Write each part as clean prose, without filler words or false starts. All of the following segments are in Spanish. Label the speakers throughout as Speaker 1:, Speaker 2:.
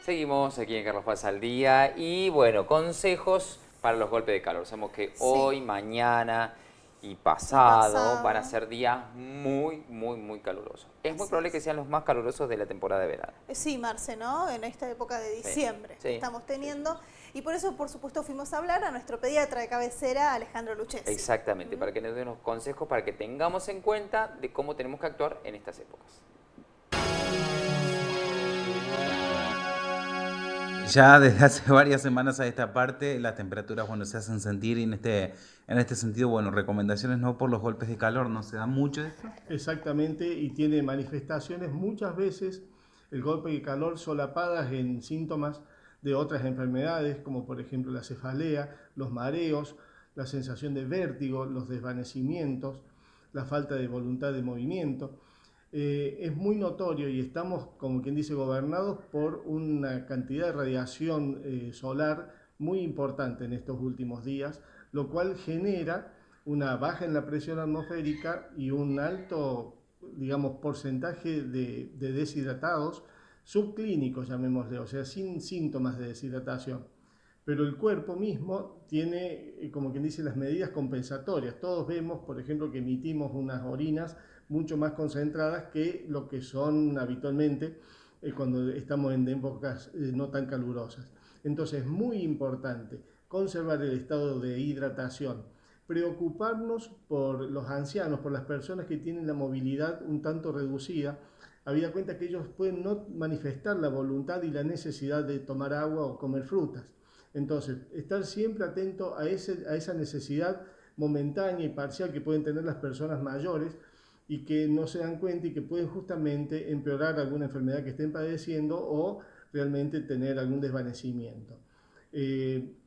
Speaker 1: Seguimos aquí en Carlos Paz al Día y bueno, consejos para los golpes de calor. Sabemos que hoy,
Speaker 2: Sí,
Speaker 1: mañana y
Speaker 2: y
Speaker 1: pasado van a
Speaker 2: pasado,
Speaker 1: ser días muy calurosos. Es muy
Speaker 2: así
Speaker 1: probable que
Speaker 2: es.
Speaker 1: sean los más calurosos de la temporada de verano.
Speaker 2: Sí, Marce, ¿no? En esta época de
Speaker 1: Sí,
Speaker 2: diciembre que
Speaker 1: sí,
Speaker 2: estamos
Speaker 1: sí, sí,
Speaker 2: teniendo.
Speaker 1: sí.
Speaker 2: Y por eso, por supuesto, fuimos a hablar a nuestro pediatra de cabecera, Alejandro Lucchesi.
Speaker 1: Exactamente, para que nos den unos consejos para que tengamos en cuenta de cómo tenemos que actuar en estas épocas.
Speaker 3: Ya desde hace varias semanas a esta parte, las temperaturas, bueno, se hacen sentir y en este sentido, bueno, recomendaciones no por los golpes de calor, ¿no se da mucho esto?
Speaker 4: Exactamente, y tiene manifestaciones muchas veces el golpe de calor solapadas en síntomas de otras enfermedades, como por ejemplo la cefalea, los mareos, la sensación de vértigo, los desvanecimientos, la falta de voluntad de movimiento. Es muy notorio y estamos, como quien dice, gobernados por una cantidad de radiación solar muy importante en estos últimos días, lo cual genera una baja en la presión atmosférica y un alto, digamos, porcentaje de deshidratados subclínicos, llamémosle, o sea, sin síntomas de deshidratación. Pero el cuerpo mismo tiene, como quien dice, las medidas compensatorias. Todos vemos, por ejemplo, que emitimos unas orinas mucho más concentradas que lo que son habitualmente cuando estamos en épocas no tan calurosas. Entonces es muy importante conservar el estado de hidratación, preocuparnos por los ancianos, por las personas que tienen la movilidad un tanto reducida, habida cuenta que ellos pueden no manifestar la voluntad y la necesidad de tomar agua o comer frutas. Entonces, estar siempre atento a esa necesidad momentánea y parcial que pueden tener las personas mayores y que no se dan cuenta y que pueden justamente empeorar alguna enfermedad que estén padeciendo o realmente tener algún desvanecimiento. Eh,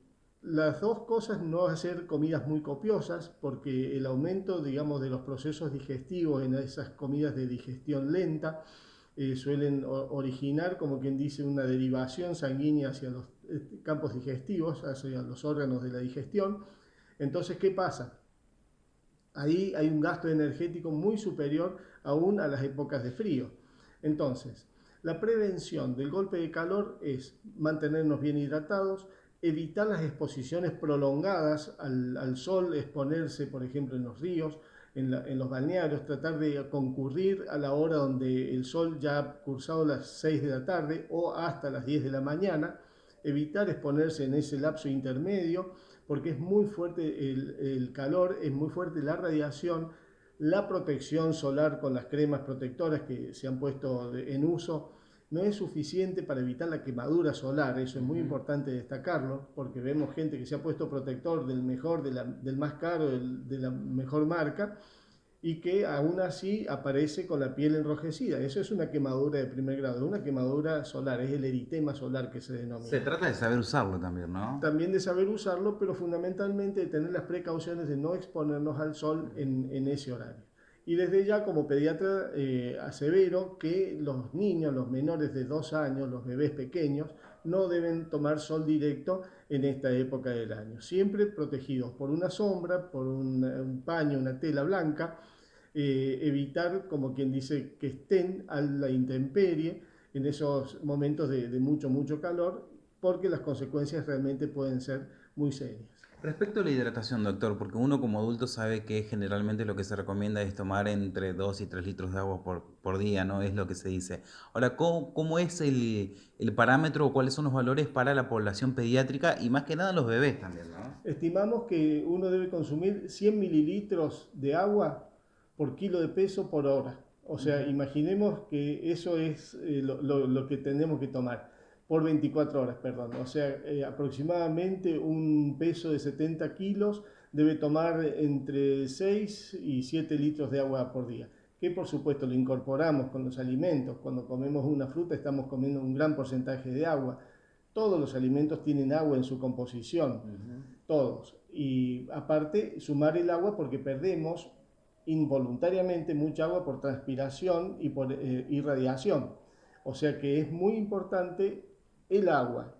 Speaker 4: las dos cosas, no hacer comidas muy copiosas, porque el aumento, digamos, de los procesos digestivos en esas comidas de digestión lenta suelen originar, como quien dice, una derivación sanguínea hacia los campos digestivos, hacia los órganos de la digestión. Entonces, ¿qué pasa? Ahí hay un gasto energético muy superior aún a las épocas de frío. Entonces, la prevención del golpe de calor es mantenernos bien hidratados, evitar las exposiciones prolongadas al sol, exponerse, por ejemplo, en los ríos, en los balnearios, tratar de concurrir a la hora donde el sol ya ha cursado las 6 de la tarde o hasta las 10 de la mañana, evitar exponerse en ese lapso intermedio, porque es muy fuerte el calor, es muy fuerte la radiación, la protección solar con las cremas protectoras que se han puesto en uso no es suficiente para evitar la quemadura solar. Eso es muy importante destacarlo, porque vemos gente que se ha puesto protector del mejor, del más caro, de la mejor marca, y que aún así aparece con la piel enrojecida. Eso es una quemadura de primer grado, una quemadura solar, es el eritema solar que se
Speaker 3: Se
Speaker 4: denomina.
Speaker 3: trata de saber usarlo también, ¿no?
Speaker 4: También de saber usarlo, pero fundamentalmente de tener las precauciones de no exponernos al sol en ese horario. Y desde ya, como pediatra, asevero que los niños, los menores de 2 años, los bebés pequeños, no deben tomar sol directo en esta época del año. Siempre protegidos por una sombra, por un paño, una tela blanca, evitar, como quien dice, que estén a la intemperie en esos momentos de mucho calor, porque las consecuencias realmente pueden ser muy serias.
Speaker 3: Respecto a la hidratación, doctor, porque uno como adulto sabe que generalmente lo que se recomienda es tomar entre 2 y 3 litros de agua por día, ¿no? Es lo que se dice. Ahora, ¿cómo es el parámetro o cuáles son los valores para la población pediátrica y más que nada los bebés también, ¿no?
Speaker 4: Estimamos que uno debe consumir 100 mililitros de agua por kilo de peso por hora. O sea, imaginemos que eso es lo que tenemos que tomar por 24 horas, perdón. O sea, aproximadamente un peso de 70 kilos debe tomar entre 6 y 7 litros de agua por día, que por supuesto lo incorporamos con los alimentos. Cuando comemos una fruta estamos comiendo un gran porcentaje de agua. Todos los alimentos tienen agua en su composición, todos. Y aparte, sumar el agua porque perdemos involuntariamente mucha agua por transpiración y por irradiación. O sea que es muy importante el agua.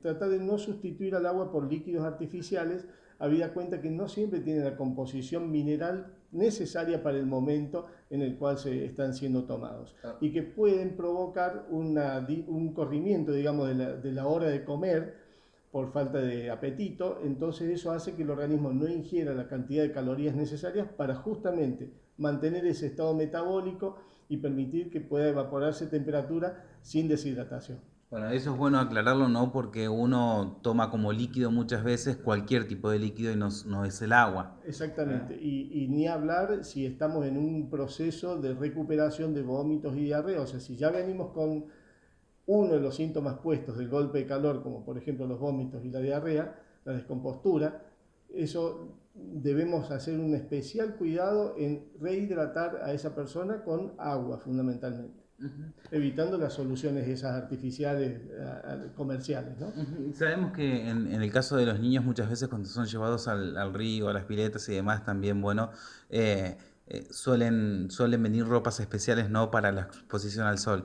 Speaker 4: Tratar de no sustituir al agua por líquidos artificiales, habida cuenta que no siempre tiene la composición mineral necesaria para el momento en el cual se están siendo tomados y que pueden provocar un corrimiento, digamos, de la hora de comer por falta de apetito. Entonces eso hace que el organismo no ingiera la cantidad de calorías necesarias para justamente mantener ese estado metabólico y permitir que pueda evaporarse temperatura sin deshidratación.
Speaker 3: Bueno, eso es bueno aclararlo, ¿no? Porque uno toma como líquido muchas veces cualquier tipo de líquido y no es el agua.
Speaker 4: Exactamente, y ni hablar si estamos en un proceso de recuperación de vómitos y diarrea, o sea, si ya venimos con uno de los síntomas puestos del golpe de calor, como por ejemplo los vómitos y la diarrea, la descompostura, eso debemos hacer un especial cuidado en rehidratar a esa persona con agua fundamentalmente. Evitando las soluciones esas artificiales comerciales, ¿no?
Speaker 3: Sabemos que en el caso de los niños muchas veces cuando son llevados al río, a las piletas y demás también, bueno, suelen venir ropas especiales, ¿no? Para la exposición al sol.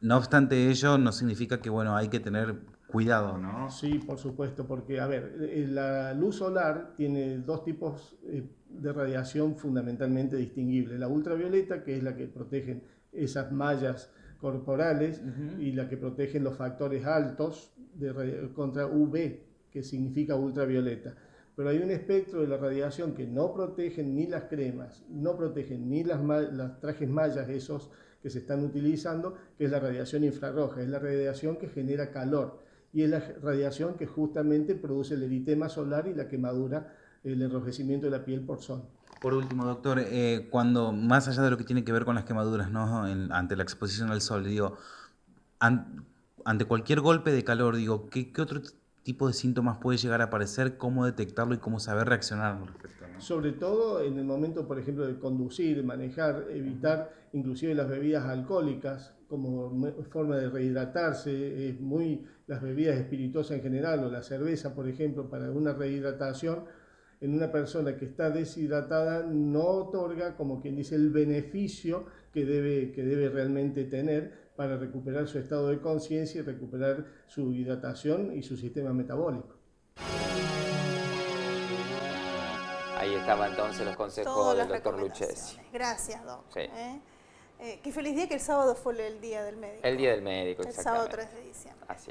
Speaker 3: No obstante ello, no significa que, bueno, hay que tener cuidado, ¿no?
Speaker 4: Sí, por supuesto, porque, a ver, la luz solar tiene dos tipos de radiación fundamentalmente distinguibles. La ultravioleta, que es la que protege esas mallas corporales, y la que protegen los factores altos contra UV, que significa ultravioleta. Pero hay un espectro de la radiación que no protegen ni las cremas, no protegen ni las trajes mallas esos que se están utilizando, que es la radiación infrarroja, es la radiación que genera calor y es la radiación que justamente produce el eritema solar y la quemadura, el enrojecimiento de la piel por sol.
Speaker 3: Por último, doctor, cuando más allá de lo que tiene que ver con las quemaduras, ¿no? Ante la exposición al sol, digo, ante cualquier golpe de calor, digo, ¿qué otro tipo de síntomas puede llegar a aparecer? ¿Cómo detectarlo y cómo saber reaccionar al respecto, ¿no?
Speaker 4: Sobre todo en el momento, por ejemplo, de conducir, de manejar, evitar inclusive las bebidas alcohólicas como forma de rehidratarse, las bebidas espirituosas en general o la cerveza, por ejemplo, para una rehidratación. En una persona que está deshidratada no otorga, como quien dice, el beneficio que debe realmente tener para recuperar su estado de conciencia y recuperar su hidratación y su sistema metabólico.
Speaker 1: Ahí estaban entonces los consejos del doctor Lucchesi.
Speaker 2: Gracias, Doc.
Speaker 1: Sí.
Speaker 2: Qué feliz día que el sábado fue el Día del Médico.
Speaker 1: El Día del Médico,
Speaker 2: El
Speaker 1: exactamente.
Speaker 2: sábado 3 de diciembre.
Speaker 1: Así es.